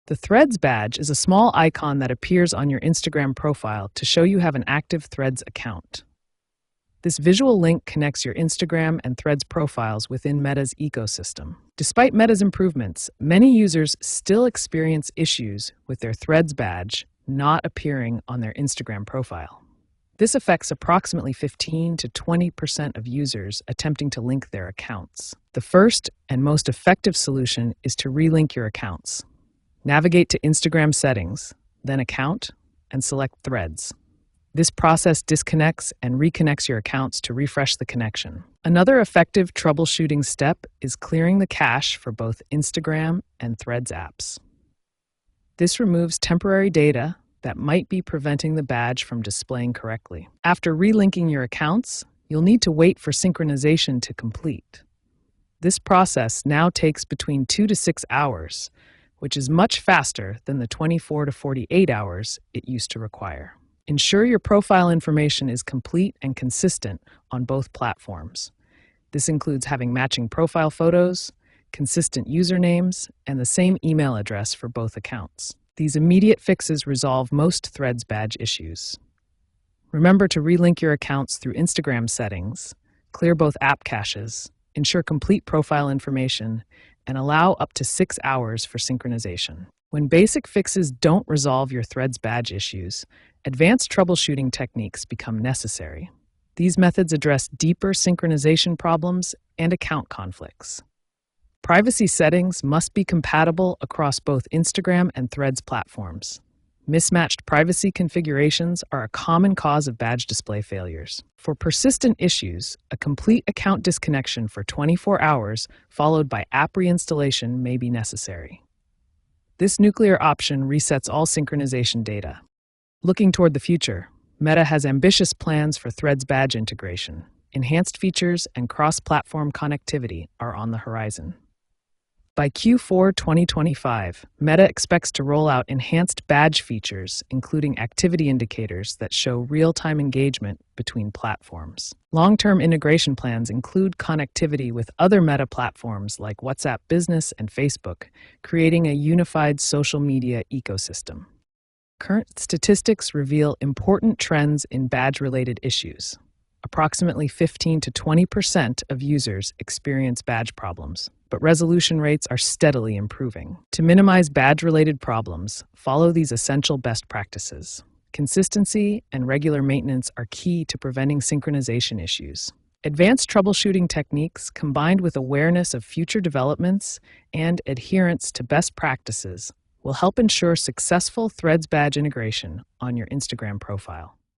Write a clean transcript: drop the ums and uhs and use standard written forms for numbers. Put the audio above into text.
The Threads badge is a small icon that appears on your Instagram profile to show you have an active Threads account. This visual link connects your Instagram and Threads profiles within Meta's ecosystem. Despite Meta's improvements, many users still experience issues with their Threads badge not appearing on their Instagram profile. This affects approximately 15 to 20% of users attempting to link their accounts. The first and most effective solution is to relink your accounts. Navigate to Instagram settings, then Account, and select Threads. This process disconnects and reconnects your accounts to refresh the connection. Another effective troubleshooting step is clearing the cache for both Instagram and Threads apps. This removes temporary data that might be preventing the badge from displaying correctly. After relinking your accounts, you'll need to wait for synchronization to complete. This process now takes between 2 to 6 hours, which is much faster than the 24 to 48 hours it used to require. Ensure your profile information is complete and consistent on both platforms. This includes having matching profile photos, consistent usernames, and the same email address for both accounts. These immediate fixes resolve most Threads badge issues. Remember to relink your accounts through Instagram settings, clear both app caches, ensure complete profile information, and allow up to 6 hours for synchronization. When basic fixes don't resolve your Threads badge issues, advanced troubleshooting techniques become necessary. These methods address deeper synchronization problems and account conflicts. Privacy settings must be compatible across both Instagram and Threads platforms. Mismatched privacy configurations are a common cause of badge display failures. For persistent issues, a complete account disconnection for 24 hours followed by app reinstallation may be necessary. This nuclear option resets all synchronization data. Looking toward the future, Meta has ambitious plans for Threads badge integration. Enhanced features and cross-platform connectivity are on the horizon. By Q4 2025, Meta expects to roll out enhanced badge features, including activity indicators that show real-time engagement between platforms. Long-term integration plans include connectivity with other Meta platforms like WhatsApp Business and Facebook, creating a unified social media ecosystem. Current statistics reveal important trends in badge-related issues. Approximately 15 to 20% of users experience badge problems, but resolution rates are steadily improving. To minimize badge-related problems, follow these essential best practices. Consistency and regular maintenance are key to preventing synchronization issues. Advanced troubleshooting techniques combined with awareness of future developments and adherence to best practices will help ensure successful Threads badge integration on your Instagram profile.